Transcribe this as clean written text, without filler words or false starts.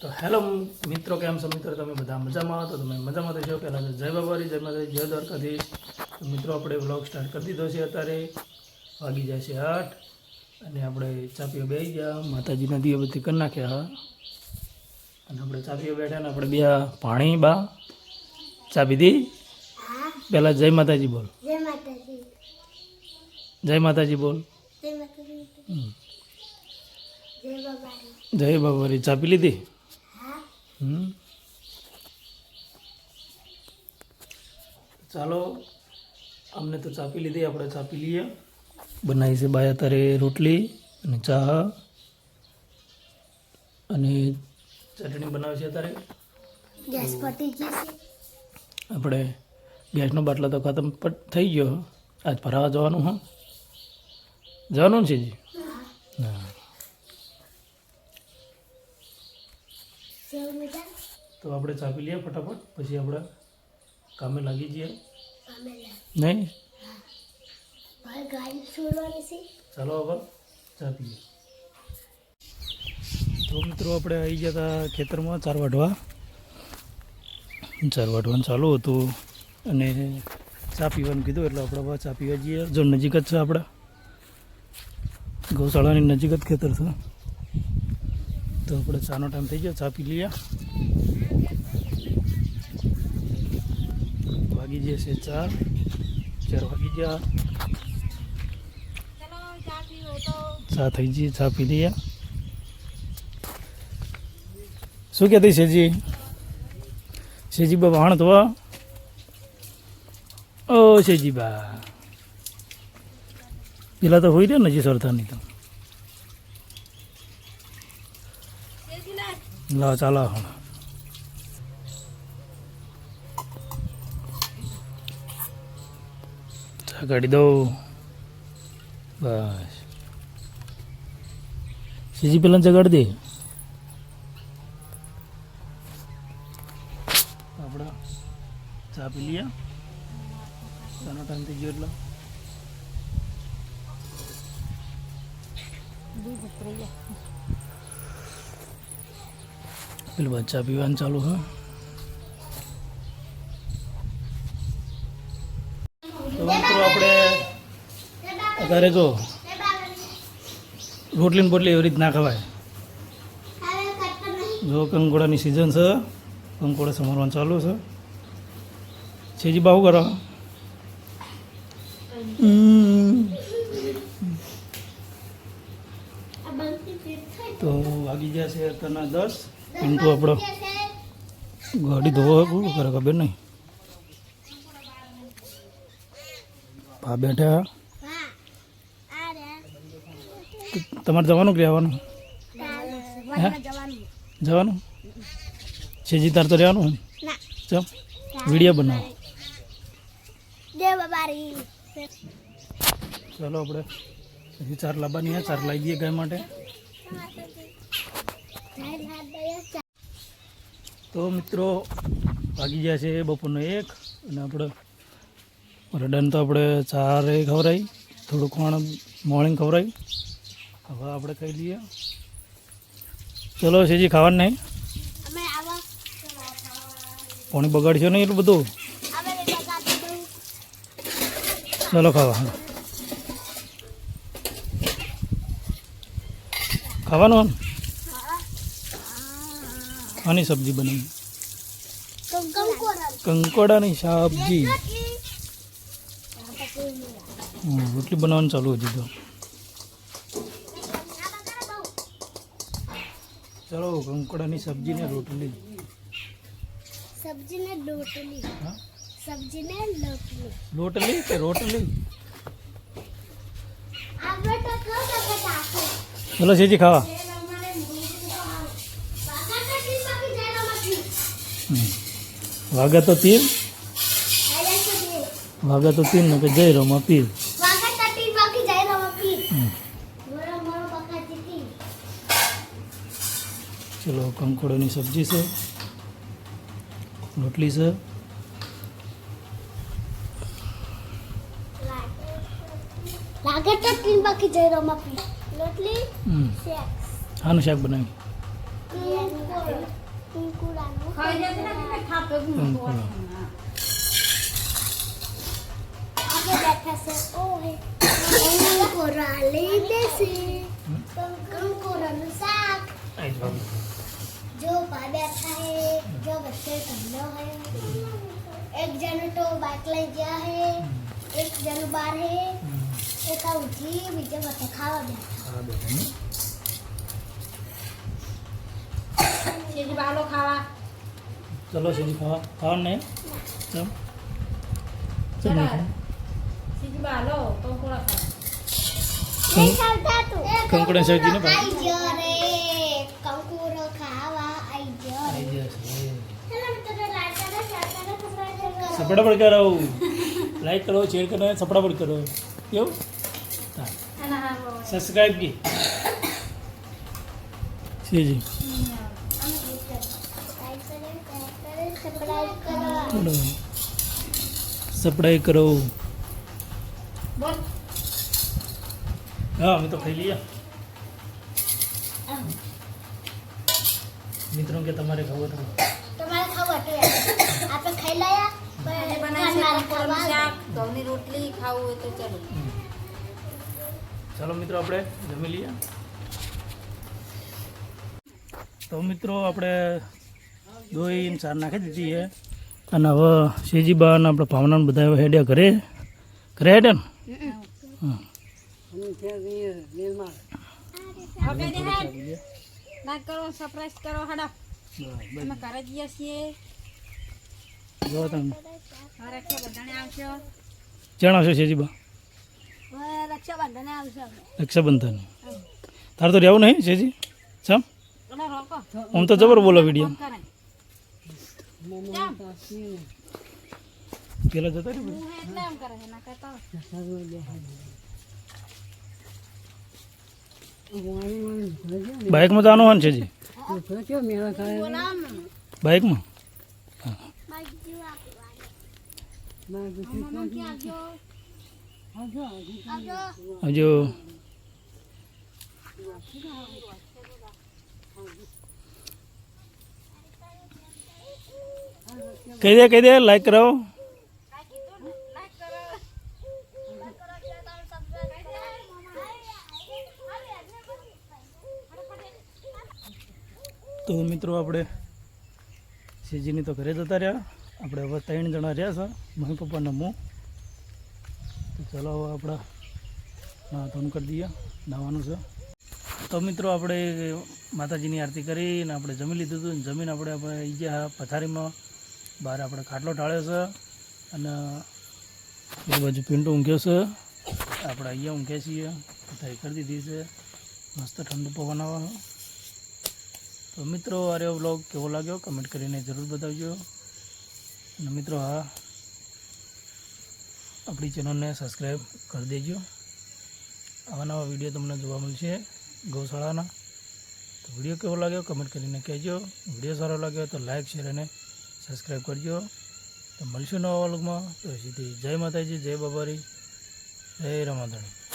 તો હેલો મિત્રો, કેમ છો મિત્રો? તમે બધા મજામાં? તો તમે મજામાં તો છો. પહેલાં તો જય બાબારી, જય માતા, જય દ્વારકાધીશ. તો મિત્રો, આપણે વ્લોગ સ્ટાર્ટ કરી દીધો છે. અત્યારે વાગી જાય છે 8 અને આપણે ચાપીઓ બેસી ગયા. માતાજીના દીવાબત્તી કરી નાખ્યા અને આપણે ચાપીઓ બેઠા ને આપણે બે પાણી બા ચા પીધી. પહેલાં જય માતાજી બોલ. જય માતાજી. જય માતાજી બોલ. જય માતાજી. જય બાબારી. જય બાબારી. ચા પી લીધી? હા. ચાલો, અમને તો ચા પી લીધી, આપણે ચા પી લઈએ. બનાવી છે બાય અત્યારે રોટલી અને ચા અને ચટણી બનાવે છે. અત્યારે ગેસ પતી ગઈ છે. આપણે ગેસનો બાટલો તો ખતમ થઈ ગયો. આજ ભરાવા જવાનું હા, જવાનું છે જી. હા, સેવ મીઠા તો આપણે ચા પી લઈએ ફટાફટ, પછી આપણે કામે લાગી જઈએ. પામેલા. નહીં? ભાઈ ગાડી છોડવાની છે. ચાલો હવે ચા પીએ. તો મિત્રો, આપણે આવી ગયા હતા ખેતરમાં ચાર વાઢવાનું ચાલુ હતું અને ચા પીવાનું કીધું એટલે આપણે હવે ચા પીવા જઈએ. જો નજીક જ છે, આપણે ગૌશાળાની નજીક જ ખેતર છે. તો આપણે ચાનો ટાઈમ થઈ ગયો, ચા પી લઈએ. વાગી જશે 4 વાગી ગયા. ચા થઈ ગઈ, ચા પી લઈએ. શું કહેતી શેજી બા વાણ તો ઓ શેજી બા પેલા તો હોય રહ્યા નજી સરદારની તો લા ચાલો હવે ચા કાઢી દઉં. બસ શેજી પેલા ચા કાઢી દે. આપણે ચા પી લઈએ. ચાનો ટાઈમ થઈ ગયો એટલે પેલું બાદ ચા પીવાનું ચાલુ હા. તો મિત્રો, આપણે અત્યારે જો રોટલી ને બોટલી એવી રીત ના ખવાય. જો કંકોડાની સિઝન છે, કંકોડા સમારવાનું ચાલુ છે. છેજી બાહુ કરો. તો વાગી ગયા છે અત્યારના 10. પિન્ટુ આપણો ગાડી ધોવા શું કરે ખબર નહીં. પા બેઠા. તમારે જવાનું કે રહેવાનું? હે જવાનું? છેજી તાર તો રહેવાનું? ચમ વિડીયો બનાવો. જય બાબારી. ચાલો, આપણે હજી 4 લાવવાની હે, 4 લાવી દઈએ ગાય માટે. તો મિત્રો, વાગી ગયા છે બપોરનો 1 અને આપણે રડન તો આપણે 4 ખવડાવી, થોડુંક ખાણ મોર્નિંગ ખવડાવી. હવે આપણે ખાઈ લઈએ. ચલો શેજી ખાવાનું નહીં, પાણી બગાડશો નહીં એટલું બધું. ચલો ખાવા. ખાવાનું આની સબ્જી બનાવી, કંકોડાની સબ્જી. રોટલી બનાવવાનું ચાલુ હજી તો. ચલો, કંકોડાની સબ્જી ને રોટલી. સબ્જી ને રોટલી. હા, સબ્જી ને રોટલી. રોટલી કે રોટલી? ચલો શેજી ખાવા. વાગા તો 3 ને કે જય રોમાં પીર. ચલો, કંકોડાની સબ્જી છે, રોટલી છે. લાગે તો 3 બાકી જઈ રોમાં પી. રોટલી આનું શાક બનાવ્યું. કુકુડાનું ખાઈ જાય ને કે થાપે કંકુડા. આજે બેઠા છે ઓહે કંકોરા લઈ લેશે કંકોરાનું શાક આઈ જાઓ. जो भाई बैठा है जो बच्चे ठंडा है एक जन तो बाइक ले गया है एक जन बाहर है एक आ उठी बीजे बच्चे खावा बैठा હા બેટા ને. સીધી બાલો ખાવા ચલો સીધી ખાવા ને ચમ ચમ ચલો. નહીં ખાવું? સીધી બાલો કંકોડા ખાવા नहीं खाता तू કંકુડા શાકજી ને ભાઈ आई जो रे कंकुरो खावा आई जो આઈ જશે. चलो तो लाइट करो शेयर करो सब्सक्राइब करो સપડા પર કરો, લાઈક કરો, શેર કરો, સપડા પર કરો. કેવું? હા. અને હા સબસ્ક્રાઇબ કી સીજી सब्सक्राइब करो બોલો. સપડાઈ કરો. બોલ હા અમે તો ખાઈ લઈએ. મિત્રો કે તમારે ખાવું તો તમારે ખાવા તો આપણે ખાઈ લયા આજે પણ બનાવી છે મારે કંકોડાનું ખાવા શાક ઘઉંની રોટલી ખાવું હોય તો ચલો ચાલો મિત્રો આપણે જમી લઈએ. તો મિત્રો આપણે દોઈને ચાર નાખી દીધી છે અને હવે શેજીબા અને આપણે ભાવના બધા હવે હેડ્યા ઘરે હેડ્યા ને હા. હવે બેને હેડ લાઈક કરો સબસ્ક્રાઇબ કરો હડા અમે ઘરે જઈએ છીએ જો તમે હવે રક્ષાબંધને આવશો જાણો છો શેજીબા રક્ષાબંધને આવશો રક્ષાબંધન તારે તો રહેવું નહીં શેજી ચમ અને રોકો આમ તો જબર બોલો વિડીયો કરે પેલા જતા રહ્યું હું એટલે એમ કરે છે ના કહેતા બાઇકમાં જવાનું હોય ને શેજી બાઇકમાં હજુ કહી દે લાઈક કરાવો. તો મિત્રો આપણે શેજીની તો ઘરે જતા રહ્યા. આપણે હવે 3 જણા રહ્યા છે, મમ્મી પપ્પાને હું. તો ચાલો હવે આપણા નાહવાનું કરી દઈએ, નાહવાનું છે. તો મિત્રો આપણે માતાજીની આરતી કરીને આપણે જમી લીધું હતું. જમીન આપણે આવી ગયા પથારીમાં. બહાર આપણે ખાટલો ઢાળ્યો છે અને એ બાજુ પિન્ટુ ઊંઘ્યો છે. આપણે અહીંયા ઊંઘ્યા છીએ, પથારી કરી દીધી છે. મસ્ત ઠંડુ પવન આવે. તો મિત્રો આ રહ્યો વ્લોગ કેવો લાગ્યો કમેન્ટ કરીને જરૂર બતાવજો. અને મિત્રો હા આપણી ચેનલને સબસ્ક્રાઈબ કરી દેજો. આવા નવા વિડીયો તમને જોવા મળશે ગૌશાળાના. તો વિડીયો કેવો લાગ્યો કમેન્ટ કરીને કહેજો. વિડીયો સારો લાગ્યો તો લાઈક શેર અને સબસ્ક્રાઈબ કરજો. તો મળશું નવા વ્લોગમાં. તો સીધી જય માતાજી, જય બાબારી, જય રામાધણી.